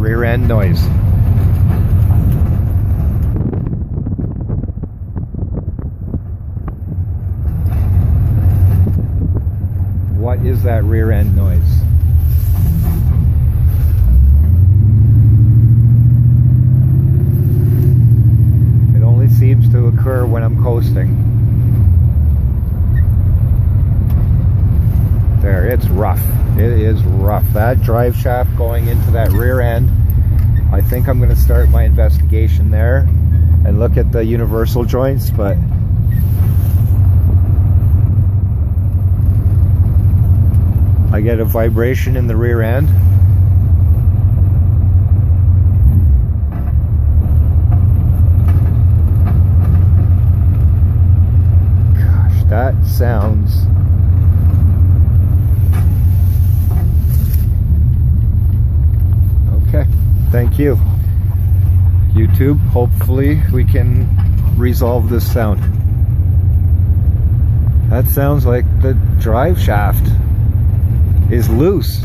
rear end noise. What is that rear end noise? It only seems to occur when I'm coasting. There, it's rough. It is rough. That drive shaft going into that rear end. I think I'm going to start my investigation there and look at the universal joints, but I get a vibration in the rear end. Gosh, that sounds... Okay, thank you. YouTube, hopefully we can resolve this sound. That sounds like the drive shaft is loose.